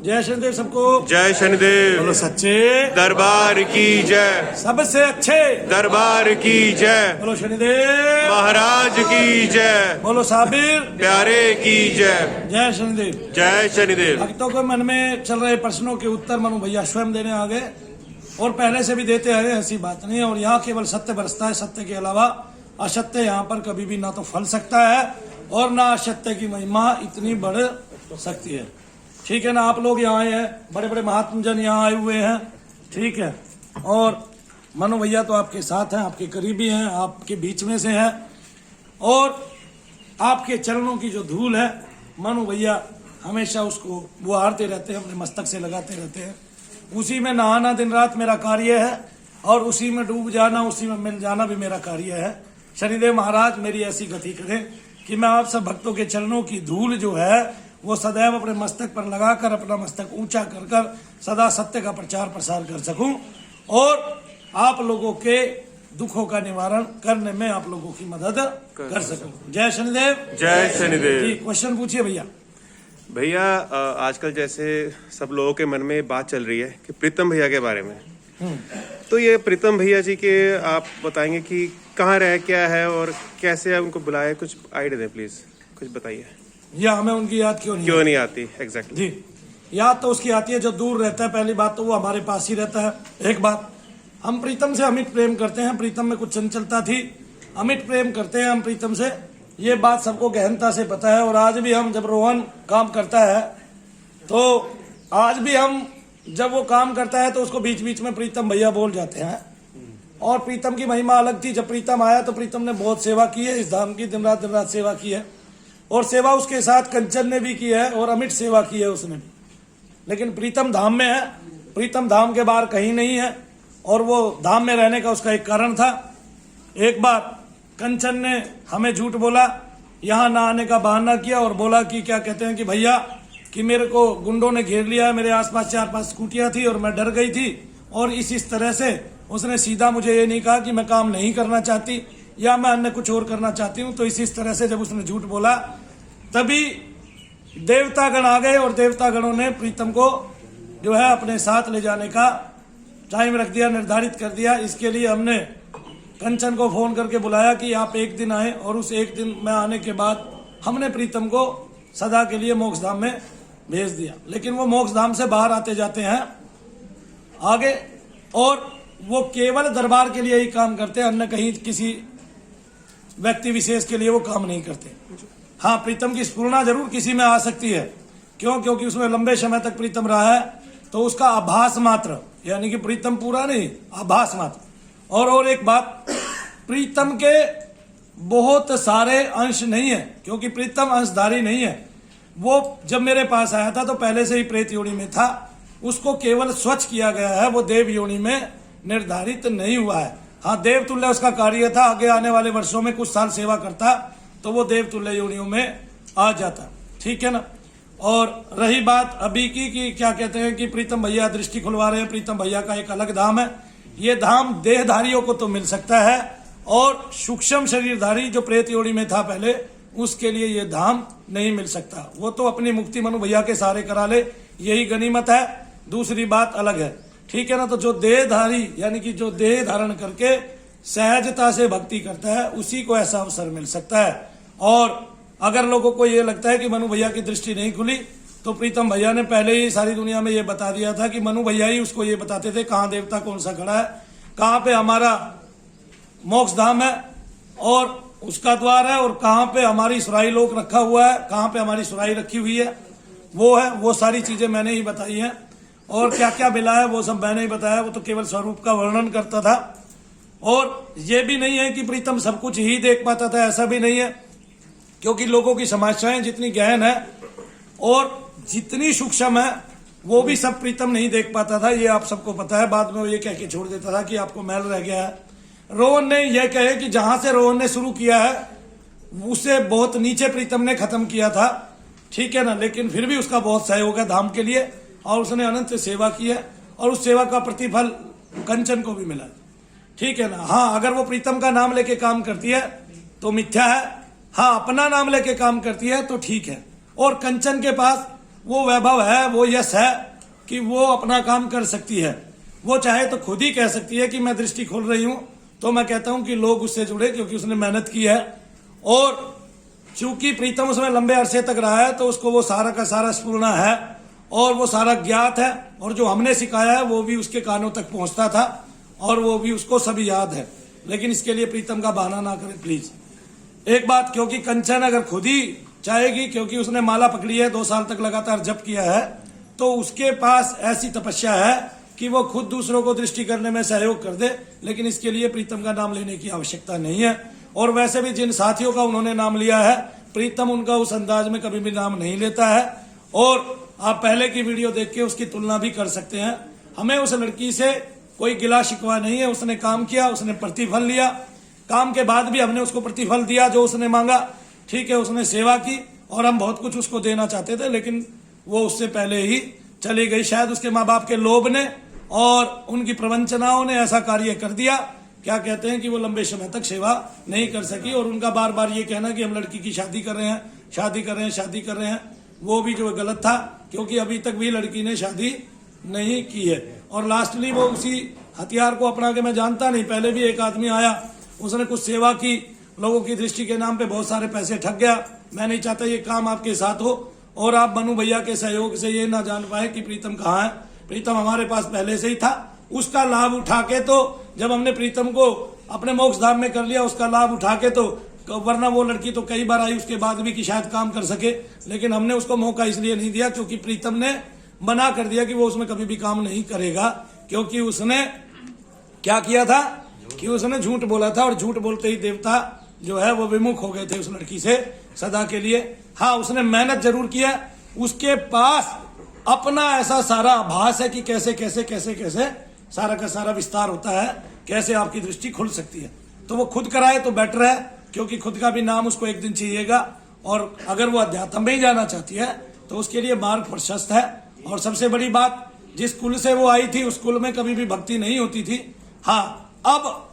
जय शनिदेव सबको। जय शनिदेव। बोलो सच्चे दरबार की जय। सबसे अच्छे दरबार की जय। बोलो शनिदेव महाराज की जय। बोलो साबिर प्यारे की जय। जय शनिदेव। जय शनिदेव। भक्तों के मन में चल रहे प्रश्नों के उत्तर मनु भैया स्वयं देने आ गए और पहले से भी देते आए, ऐसी बात नहीं है। और यहाँ केवल सत्य बरसता है, सत्य के अलावा असत्य यहाँ पर कभी भी ना तो फल सकता है और ना असत्य की महिमा इतनी बढ़ सकती है। ठीक है ना। आप लोग यहाँ आए हैं, बड़े बड़े महात्मा जन यहाँ आए हुए हैं, ठीक है। और मनु भैया तो आपके साथ हैं, आपके करीबी हैं, आपके बीच में से हैं और आपके चरणों की जो धूल है मनु भैया हमेशा उसको बुहारते रहते हैं, अपने मस्तक से लगाते रहते हैं। उसी में नहाना दिन रात मेरा कार्य है और उसी में डूब जाना, उसी में मिल जाना भी मेरा कार्य है। शनिदेव महाराज मेरी ऐसी गति करें कि मैं आप सब भक्तों के चरणों की धूल जो है वो सदैव अपने मस्तक पर लगाकर अपना मस्तक ऊंचा कर कर सदा सत्य का प्रचार प्रसार कर सकूं और आप लोगों के दुखों का निवारण करने में आप लोगों की मदद कर सकूं। जय शनिदेव। जय शनिदेव। जी क्वेश्चन पूछिए भैया। भैया आजकल जैसे सब लोगों के मन में बात चल रही है कि प्रीतम भैया के बारे में, तो ये प्रीतम भैया जी के आप बताएंगे कि कहाँ रह क्या है और कैसे उनको बुलाए, कुछ आइडिया दें प्लीज, कुछ बताइए। या हमें उनकी याद क्यों नहीं आती एग्जैक्टली जी। याद तो उसकी आती है जो दूर रहता है, पहली बात तो वो हमारे पास ही रहता है। एक बात, हम प्रीतम से अमिट प्रेम करते हैं, प्रीतम में कुछ चंचलता थी, अमिट प्रेम करते हैं हम प्रीतम से, ये बात सबको गहनता से पता है। और आज भी हम जब रोहन काम करता है तो आज भी हम जब वो काम करता है तो उसको बीच बीच में प्रीतम भैया बोल जाते हैं। और प्रीतम की महिमा अलग थी। जब प्रीतम आया तो प्रीतम ने बहुत सेवा की है इस धाम की, दिन रात सेवा की है और सेवा उसके साथ कंचन ने भी की है और अमिट सेवा की है उसने भी। लेकिन प्रीतम धाम में है, प्रीतम धाम के बाहर कहीं नहीं है और वो धाम में रहने का उसका एक कारण था। एक बार कंचन ने हमें झूठ बोला, यहाँ ना आने का बहाना किया और बोला कि क्या कहते हैं कि भैया कि मेरे को गुंडों ने घेर लिया है, मेरे आसपास 4-5 स्कूटियां थी और मैं डर गई थी। और इस तरह से उसने सीधा मुझे ये नहीं कहा कि मैं काम नहीं करना चाहती या मैं अन्य कुछ और करना चाहती हूँ। तो इस तरह से जब उसने झूठ बोला तभी देवतागण आ गए और देवतागणों ने प्रीतम को जो है अपने साथ ले जाने का टाइम रख दिया, निर्धारित कर दिया। इसके लिए हमने कंचन को फोन करके बुलाया कि आप एक दिन आए और उस एक दिन में आने के बाद हमने प्रीतम को सदा के लिए मोक्षधाम में भेज दिया। लेकिन वो मोक्षधाम से बाहर आते जाते हैं आगे और वो केवल दरबार के लिए ही काम करते हैं, अन्य कहीं किसी व्यक्ति विशेष के लिए वो काम नहीं करते। हाँ, प्रीतम की स्फुरना जरूर किसी में आ सकती है। क्यों? क्योंकि उसमें लंबे समय तक प्रीतम रहा है तो उसका आभास मात्र, यानी कि प्रीतम पूरा नहीं, आभास मात्र। और एक बात, प्रीतम के बहुत सारे अंश नहीं है क्योंकि प्रीतम अंशधारी नहीं है। वो जब मेरे पास आया था तो पहले से ही प्रेत योनि में था, उसको केवल स्वच्छ किया गया है, वो देव योनि में निर्धारित नहीं हुआ है। हाँ, देव तुल्य उसका कार्य था, आगे आने वाले वर्षों में कुछ साल सेवा करता तो वो देव तुल्य योनियों में आ जाता। ठीक है ना। और रही बात अभी की कि क्या कहते हैं कि प्रीतम भैया दृष्टि खुलवा रहे हैं, प्रीतम भैया का एक अलग धाम है। ये धाम देहधारियों को तो मिल सकता है और सूक्ष्म शरीरधारी जो प्रेत योनि में था पहले, उसके लिए ये धाम नहीं मिल सकता। वो तो अपनी मुक्ति मनु भैया के सहारे करा ले, यही गनीमत है। दूसरी बात अलग है, ठीक है ना। तो जो देहधारी यानी कि जो देह धारण करके सहजता से भक्ति करता है उसी को ऐसा अवसर मिल सकता है। और अगर लोगों को ये लगता है कि मनु भैया की दृष्टि नहीं खुली तो प्रीतम भैया ने पहले ही सारी दुनिया में ये बता दिया था कि मनु भैया ही उसको ये बताते थे कहाँ देवता कौन सा खड़ा है, कहाँ पे हमारा मोक्ष धाम है और उसका द्वार है और कहाँ पे हमारी सुराई लोक रखा हुआ है, कहाँ पे हमारी सुराई रखी हुई है, वो है। वो सारी चीजें मैंने ही बताई हैं और क्या क्या मिला है वो सब मैंने ही बताया। वो तो केवल स्वरूप का वर्णन करता था। और ये भी नहीं है कि प्रीतम सब कुछ ही देख पाता था, ऐसा भी नहीं है, क्योंकि लोगों की समस्याएं जितनी गहन है और जितनी सूक्ष्म है वो भी सब प्रीतम नहीं देख पाता था, ये आप सबको पता है। बाद में वो ये कह के छोड़ देता था कि आपको मैल रह गया है। रोहन ने यह कहे कि जहां से रोहन ने शुरू किया है उसे बहुत नीचे प्रीतम ने खत्म किया था, ठीक है ना। लेकिन फिर भी उसका बहुत सहयोग है धाम के लिए और उसने अनंत सेवा की है और उस सेवा का प्रतिफल कंचन को भी मिला, ठीक है ना। हाँ, अगर वो प्रीतम का नाम लेके काम करती है तो मिथ्या है, हाँ अपना नाम लेके काम करती है तो ठीक है। और कंचन के पास वो वैभव है, वो यश है कि वो अपना काम कर सकती है। वो चाहे तो खुद ही कह सकती है कि मैं दृष्टि खोल रही हूं, तो मैं कहता हूं कि लोग उससे जुड़े, क्योंकि उसने मेहनत की है। और चूंकि प्रीतम उसमें लंबे अरसे तक रहा है तो उसको वो सारा का सारा स्फुरना है और वो सारा ज्ञात है, और जो हमने सिखाया है वो भी उसके कानों तक पहुंचता था और वो भी उसको सभी याद है। लेकिन इसके लिए प्रीतम का बहाना ना करें प्लीज। एक बात, क्योंकि कंचन अगर खुद ही चाहेगी, क्योंकि उसने माला पकड़ी है, 2 साल तक लगातार जप किया है, तो उसके पास ऐसी तपस्या है कि वो खुद दूसरों को दृष्टि करने में सहयोग कर दे। लेकिन इसके लिए प्रीतम का नाम लेने की आवश्यकता नहीं है। और वैसे भी जिन साथियों का उन्होंने नाम लिया है, प्रीतम उनका उस अंदाज में कभी भी नाम नहीं लेता है। और आप पहले की वीडियो देख के उसकी तुलना भी कर सकते हैं। हमें उस लड़की से कोई गिला शिकवा नहीं है। उसने काम किया, उसने प्रतिफल लिया, काम के बाद भी हमने उसको प्रतिफल दिया जो उसने मांगा। ठीक है, उसने सेवा की और हम बहुत कुछ उसको देना चाहते थे, लेकिन वो उससे पहले ही चली गई। शायद उसके माँ बाप के लोभ ने और उनकी प्रवंचनाओं ने ऐसा कार्य कर दिया, क्या कहते हैं कि वो लंबे समय तक सेवा नहीं कर सकी। और उनका बार बार ये कहना कि हम लड़की की शादी कर रहे हैं, शादी कर रहे हैं, शादी कर रहे हैं, वो भी जो गलत था, क्योंकि अभी तक भी लड़की ने शादी नहीं की है। और लास्टली वो उसी हथियार को अपना के, मैं जानता नहीं, पहले भी एक आदमी आया, उसने कुछ सेवा की, लोगों की दृष्टि के नाम पे बहुत सारे पैसे ठग गया। मैं नहीं चाहता ये काम आपके साथ हो और आप मनु भैया के सहयोग से ये ना जान पाए कि प्रीतम कहाँ है। प्रीतम हमारे पास पहले से ही था, उसका लाभ उठा के, तो जब हमने प्रीतम को अपने मोक्ष धाम में कर लिया, उसका लाभ उठा के, तो वरना वो लड़की तो कई बार आई उसके बाद भी कि शायद काम कर सके, लेकिन हमने उसको मौका इसलिए नहीं दिया क्योंकि प्रीतम ने मना कर दिया कि वो उसमें कभी भी काम नहीं करेगा। क्योंकि उसने क्या किया था कि उसने झूठ बोला था, और झूठ बोलते ही देवता जो है वो विमुख हो गए थे उस लड़की से सदा के लिए। हाँ, उसने मेहनत जरूर किया, उसके पास अपना ऐसा सारा आभास है कि कैसे कैसे कैसे कैसे सारा का सारा विस्तार होता है, कैसे आपकी दृष्टि खुल सकती है। तो वो खुद कराए तो बेटर है, क्योंकि खुद का भी नाम उसको एक दिन चाहिएगा। और अगर वो अध्यात्म में ही जाना चाहती है तो उसके लिए मार्ग प्रशस्त है। और सबसे बड़ी बात, जिस कुल से वो आई थी उस कुल में कभी भी भक्ति नहीं होती थी। हाँ, अब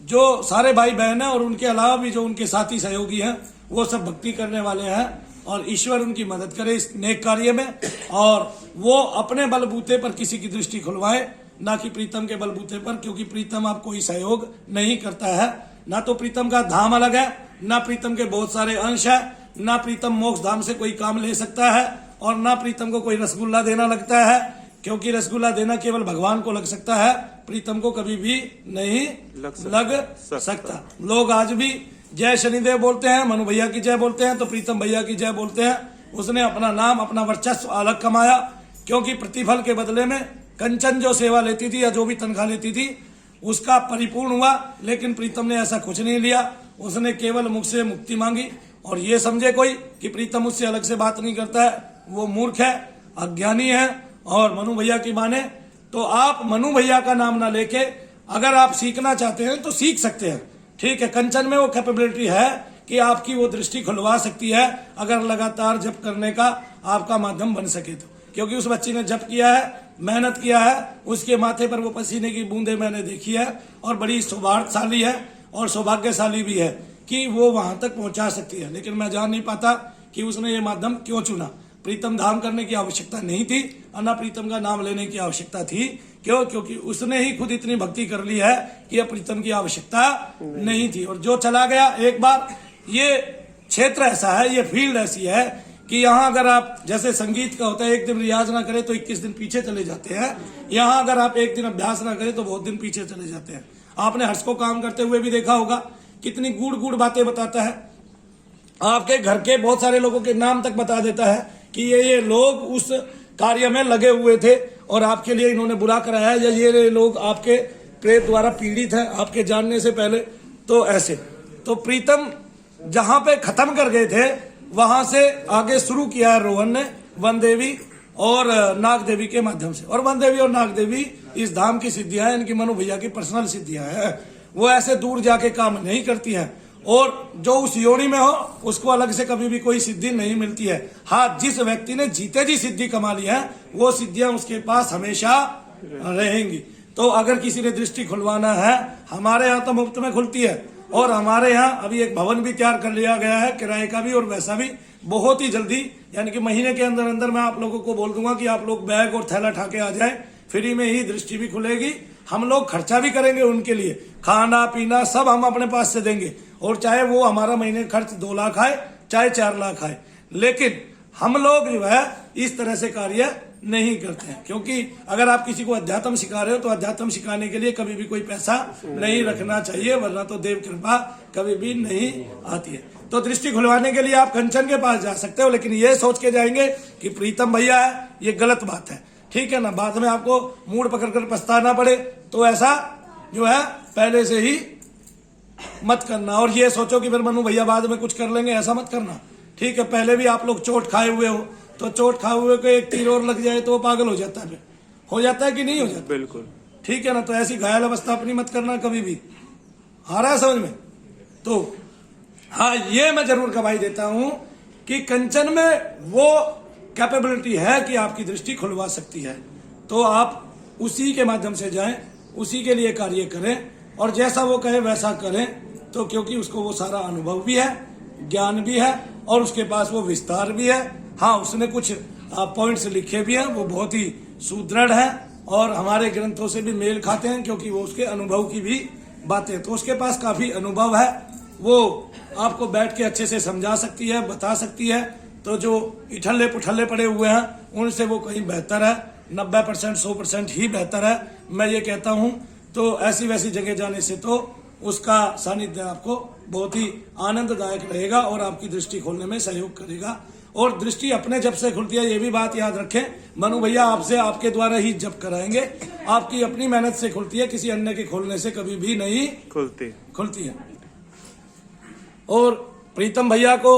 जो सारे भाई बहन हैं और उनके अलावा भी जो उनके साथी सहयोगी हैं, वो सब भक्ति करने वाले हैं और ईश्वर उनकी मदद करे इस नेक कार्य में। और वो अपने बलबूते पर किसी की दृष्टि खुलवाए, ना कि प्रीतम के बलबूते पर, क्योंकि प्रीतम आप कोई सहयोग नहीं करता है। ना तो प्रीतम का धाम अलग है, ना प्रीतम के बहुत सारे अंश है, ना प्रीतम मोक्ष धाम से कोई काम ले सकता है, और ना प्रीतम को कोई रसगुल्ला देना लगता है, क्योंकि रसगुल्ला देना केवल भगवान को लग सकता है, प्रीतम को कभी भी नहीं लग सकता। लोग आज भी जय शनिदेव बोलते हैं, मनु भैया की जय बोलते हैं, तो प्रीतम भैया की जय बोलते हैं। उसने अपना नाम, अपना वर्चस्व अलग कमाया, क्योंकि प्रतिफल के बदले में कंचन जो सेवा लेती थी या जो भी तनख्वाह लेती थी उसका परिपूर्ण हुआ। लेकिन प्रीतम ने ऐसा कुछ नहीं लिया, उसने केवल मुख से मुक्ति मांगी। और ये समझे कोई कि प्रीतम उससे अलग से बात नहीं करता है, वो मूर्ख है, अज्ञानी है। और मनु भैया की माने तो आप मनु भैया का नाम ना लेके अगर आप सीखना चाहते हैं तो सीख सकते हैं। ठीक है, कंचन में वो कैपेबिलिटी है कि आपकी वो दृष्टि खुलवा सकती है, अगर लगातार जप करने का आपका माध्यम बन सके तो। क्योंकि उस बच्ची ने जप किया है, मेहनत किया है, उसके माथे पर वो पसीने की बूंदे मैंने देखी है, और बड़ी सौभाग्यशाली है और सौभाग्यशाली भी है कि वो वहां तक पहुंचा सकती है। लेकिन मैं जान नहीं पाता कि उसने ये माध्यम क्यों चुना। प्रीतम धाम करने की आवश्यकता नहीं थी, और न प्रीतम का नाम लेने की आवश्यकता थी। क्यों? क्योंकि उसने ही खुद इतनी भक्ति कर ली है कि अब प्रीतम की आवश्यकता नहीं थी। और जो चला गया एक बार, ये क्षेत्र ऐसा है, ये फील्ड ऐसी है कि यहाँ अगर आप, जैसे संगीत का होता है, एक दिन रियाज ना करें तो 21 दिन पीछे चले जाते हैं, यहाँ अगर आप एक दिन अभ्यास ना करें तो बहुत दिन पीछे चले जाते हैं। आपने हर्ष को काम करते हुए भी देखा होगा, कितनी गूढ़ गूढ़ बातें बताता है, आपके घर के बहुत सारे लोगों के नाम तक बता देता है कि ये लोग उस कार्य में लगे हुए थे और आपके लिए इन्होंने बुरा कराया है, या ये लोग आपके प्रेत द्वारा पीड़ित हैं आपके जानने से पहले। तो ऐसे तो प्रीतम जहां पे खत्म कर गए थे वहां से आगे शुरू किया है रोहन ने, वन देवी और नाग देवी के माध्यम से। और वन देवी और नाग देवी इस धाम की सिद्धियां हैं, इनकी मनु भैया की पर्सनल सिद्धियां हैं। वो ऐसे दूर जाके काम नहीं करती हैं, और जो उस योनि में हो उसको अलग से कभी भी कोई सिद्धि नहीं मिलती है। हाँ, जिस व्यक्ति ने जीते जी सिद्धि कमा ली है वो सिद्धियां उसके पास हमेशा रहेंगी। तो अगर किसी ने दृष्टि खुलवाना है, हमारे यहाँ तो मुफ्त में खुलती है, और हमारे यहाँ अभी एक भवन भी तैयार कर लिया गया है, किराए का भी और वैसा भी, बहुत ही जल्दी, यानी कि महीने के अंदर अंदर मैं आप लोगों को बोल दूंगा कि आप लोग बैग और थैला ठाके आ जाए, फ्री में ही दृष्टि भी खुलेगी। हम लोग खर्चा भी करेंगे उनके लिए, खाना पीना सब हम अपने पास से देंगे, और चाहे वो हमारा महीने खर्च 2 लाख आए चाहे 4 लाख आए, लेकिन हम लोग जो है इस तरह से कार्य नहीं करते हैं। क्योंकि अगर आप किसी को अध्यात्म सिखा रहे हो तो अध्यात्म सिखाने के लिए कभी भी कोई पैसा नहीं रखना चाहिए, वरना तो देव कृपा कभी भी नहीं आती है। तो दृष्टि खुलवाने के लिए आप कंचन के पास जा सकते हो, लेकिन ये सोच के जाएंगे कि प्रीतम भैया है, ये गलत बात है, ठीक है ना। बाद में आपको मूड पकड़कर पछताना पड़े, तो ऐसा जो है पहले से ही मत करना। और ये सोचो कि फिर मनु भैया बाद में कुछ कर लेंगे, ऐसा मत करना, ठीक है। पहले भी आप लोग चोट खाए हुए हो, तो चोट खाए हुए को एक तीर और लग जाए तो वो पागल हो जाता है, हो जाता है कि नहीं हो जाता, बिल्कुल, ठीक है ना। तो ऐसी घायल अवस्था अपनी मत करना कभी भी, आ रहा है समझ में। तो हाँ, ये मैं जरूर गवाही देता हूं कि कंचन में वो कैपेबिलिटी है कि आपकी दृष्टि खुलवा सकती है, तो आप उसी के माध्यम से जाएं, उसी के लिए कार्य करें, और जैसा वो कहे वैसा करें। तो क्योंकि उसको वो सारा अनुभव भी है, ज्ञान भी है, और उसके पास वो विस्तार भी है। हाँ, उसने कुछ पॉइंट्स लिखे भी हैं, वो बहुत ही सुदृढ़ है और हमारे ग्रंथों से भी मेल खाते हैं, क्योंकि वो उसके अनुभव की भी बातें, तो उसके पास काफी अनुभव है, वो आपको बैठ के अच्छे से समझा सकती है, बता सकती है। तो जो इठल्ले पुठल्ले पड़े हुए हैं उनसे वो कहीं बेहतर है, 90% 100% ही बेहतर है, मैं ये कहता हूं। तो ऐसी वैसी जगह जाने से तो उसका सानिध्य आपको बहुत ही आनंददायक रहेगा और आपकी दृष्टि खोलने में सहयोग करेगा। और दृष्टि अपने जब से खुलती है, ये भी बात याद रखें, मनु भैया आपसे आपके द्वारा ही जब कराएंगे, आपकी अपनी मेहनत से खुलती है, किसी अन्य के खोलने से कभी भी नहीं खुलती है। और प्रीतम भैया को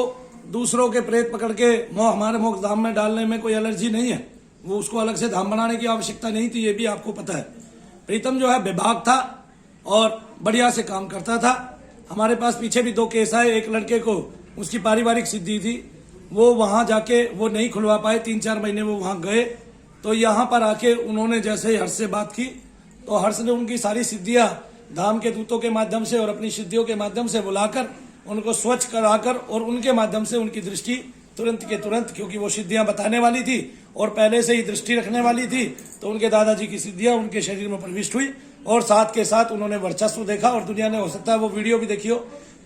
दूसरों के प्रेत पकड़ के हमारे मोक्ष धाम में डालने में कोई एलर्जी नहीं है, वो उसको अलग से धाम बनाने की आवश्यकता नहीं थी, ये भी आपको पता है। प्रीतम जो है विभाग था और बढ़िया से काम करता था। हमारे पास पीछे भी 2 केस आए, एक लड़के को उसकी पारिवारिक सिद्धि थी, वो वहां जाके वो नहीं खुलवा पाए, 3-4 महीने वो वहां गए, तो यहाँ पर आके उन्होंने जैसे ही हर्ष से बात की, तो हर्ष ने उनकी सारी सिद्धियां धाम के दूतों के माध्यम से और अपनी सिद्धियों के माध्यम से बुलाकर उनको स्वच्छ कराकर, और उनके माध्यम से उनकी दृष्टि तुरंत के तुरंत, क्योंकि वो सिद्धियां बताने वाली थी और पहले से ही दृष्टि रखने वाली थी, तो उनके दादाजी की सिद्धियां उनके शरीर में प्रविष्ट हुई, और साथ के साथ उन्होंने वर्चस्व देखा, और दुनिया ने हो सकता है वो वीडियो भी देखी हो,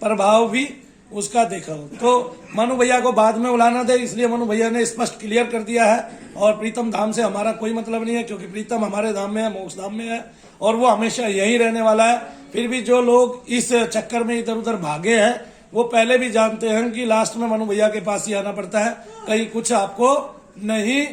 प्रभाव भी उसका देखा हो। तो मनु भैया को बाद में उलाना दे, इसलिए मनु भैया ने स्पष्ट क्लियर कर दिया है। और प्रीतम धाम से हमारा कोई मतलब नहीं है, क्योंकि प्रीतम हमारे धाम में है, मोक्ष धाम में है, और वो हमेशा यही रहने वाला है। फिर भी जो लोग इस चक्कर में इधर उधर भागे हैं, वो पहले भी जानते हैं कि लास्ट में मनु भैया के पास ही आना पड़ता है, कहीं कुछ आपको नहीं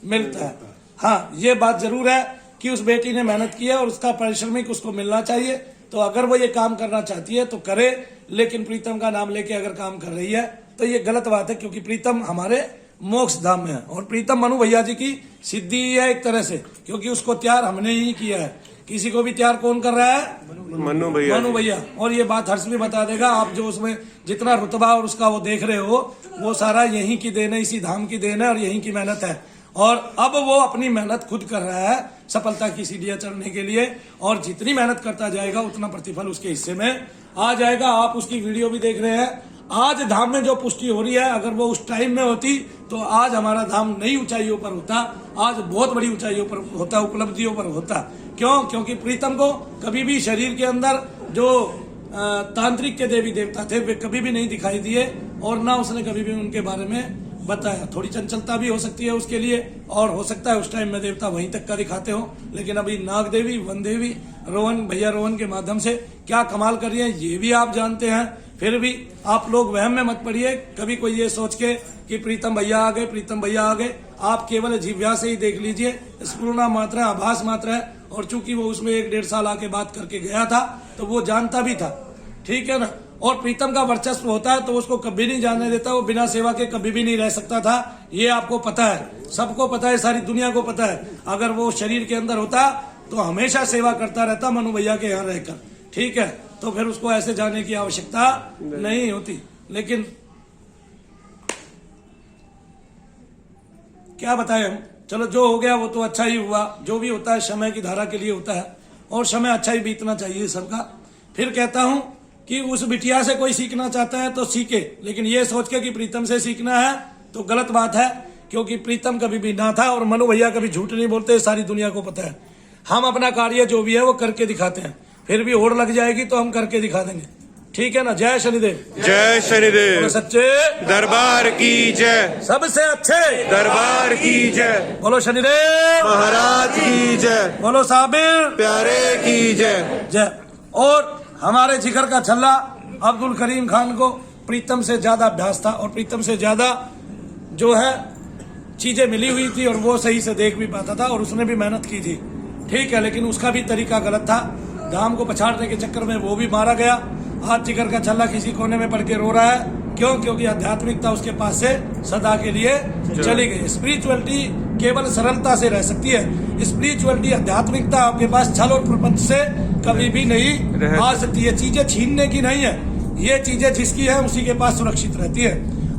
मिलता है। हाँ, ये बात जरूर है कि उस बेटी ने मेहनत की है और उसका पारिश्रमिक उसको मिलना चाहिए। तो अगर वो ये काम करना चाहती है तो करे, लेकिन प्रीतम का नाम लेके अगर काम कर रही है तो ये गलत बात है, क्योंकि प्रीतम हमारे मोक्ष धाम में है, और प्रीतम मनु भैया जी की सिद्धि ही है एक तरह से, क्योंकि उसको तैयार हमने ही किया है। किसी को भी तैयार कौन कर रहा है? मनु भैया। और ये बात हर्ष भी बता देगा, आप जो उसमें जितना रुतबा और उसका वो देख रहे हो, वो सारा यहीं की देन है, इसी धाम की देन है और यहीं की मेहनत है। और अब वो अपनी मेहनत खुद कर रहा है सफलता की सीढ़ियां चढ़ने के लिए, और जितनी मेहनत करता जाएगा उतना प्रतिफल उसके हिस्से में आ जाएगा। आप उसकी वीडियो भी देख रहे हैं। आज धाम में जो पुष्टि हो रही है, अगर वो उस टाइम में होती तो आज हमारा धाम नई ऊंचाइयों पर होता, आज बहुत बड़ी ऊंचाइयों पर होता, उपलब्धियों पर होता। क्यों? क्योंकि प्रीतम को कभी भी शरीर के अंदर जो तांत्रिक के देवी देवता थे वे कभी भी नहीं दिखाई दिए, और ना उसने कभी भी उनके बारे में बताया। थोड़ी चंचलता भी हो सकती है उसके लिए, और हो सकता है उस टाइम में देवता वहीं तक का दिखाते हो, लेकिन अभी नाग देवी, वन देवी, रोहन भैया रोहन के माध्यम से क्या कमाल कर रही है ये भी आप जानते हैं। फिर भी आप लोग वहम में मत पड़िए कभी कोई ये सोच के कि प्रीतम भैया आ गए, प्रीतम भैया आ गए। आप केवल जीव्या से ही देख लीजिए, स्फुरना मात्र है, आभास मात्र है, और चूंकि वो उसमें 1-1.5 साल आके बात करके गया था तो वो जानता भी था, ठीक है ना। और प्रीतम का वर्चस्व होता है तो उसको कभी नहीं जानने देता, वो बिना सेवा के कभी भी नहीं रह सकता था, ये आपको पता है, सबको पता है, सारी दुनिया को पता है। अगर वो शरीर के अंदर होता तो हमेशा सेवा करता रहता मनु भैया के यहाँ रहकर, ठीक है। तो फिर उसको ऐसे जाने की आवश्यकता नहीं होती। लेकिन क्या बताएं हम, चलो जो हो गया वो तो अच्छा ही हुआ, जो भी होता है समय की धारा के लिए होता है, और समय अच्छा ही बीतना चाहिए सबका। फिर कहता हूं कि उस बिटिया से कोई सीखना चाहता है तो सीखे, लेकिन ये सोच के कि प्रीतम से सीखना है तो गलत बात है, क्योंकि प्रीतम कभी भी ना था और मनु भैया कभी झूठ नहीं बोलते, सारी दुनिया को पता है। हम अपना कार्य जो भी है वो करके दिखाते हैं, फिर भी होड़ लग जाएगी तो हम करके दिखा देंगे, ठीक है ना। जय शनिदेव। जय शनिदेव। बोलो सच्चे दरबार की जय। सबसे अच्छे दरबार की जय। बोलो शनिदेव महाराज की जय। बोलो साबिर प्यारे की जय। जय। और हमारे जिगर का छल्ला अब्दुल करीम खान को प्रीतम से ज्यादा अभ्यास था और प्रीतम से ज्यादा जो है चीजें मिली हुई थी और वो सही से देख भी पाता था और उसने भी मेहनत की थी, ठीक है, लेकिन उसका भी तरीका गलत था। धाम को पछाड़ने के चक्कर में वो भी मारा गया। आज जिगर का छल्ला किसी कोने में पड़ के रो रहा है, क्यों? क्योंकि आध्यात्मिकता उसके पास से सदा के लिए चली गई। स्पिरिचुअलिटी केवल सरलता से रह सकती है, स्पिरिचुअलिटी आध्यात्मिकता आपके पास छल और प्रपंच से कभी भी नहीं आ सकती है। चीजें छीनने की नहीं है, ये चीजें जिसकी है उसी के पास सुरक्षित रहती है।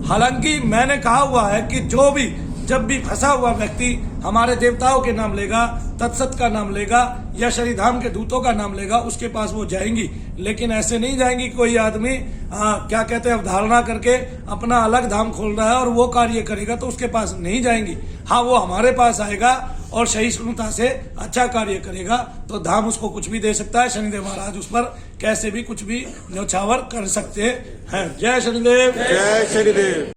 हालांकि मैंने कहा हुआ है कि जो भी जब भी फंसा हुआ व्यक्ति हमारे देवताओं के नाम लेगा, तत्सत का नाम लेगा या शनिधाम के दूतों का नाम लेगा, उसके पास वो जाएंगी। लेकिन ऐसे नहीं जाएंगी कोई आदमी क्या कहते हैं अवधारणा करके अपना अलग धाम खोल रहा है और वो कार्य करेगा तो उसके पास नहीं जाएंगी। हाँ, वो हमारे पास आएगा और सहिष्णुता से अच्छा कार्य करेगा तो धाम उसको कुछ भी दे सकता है। शनिदेव महाराज उस पर कैसे भी कुछ भी न्यौछावर कर सकते हैं। जय शनिदेव। जय शनिदेव।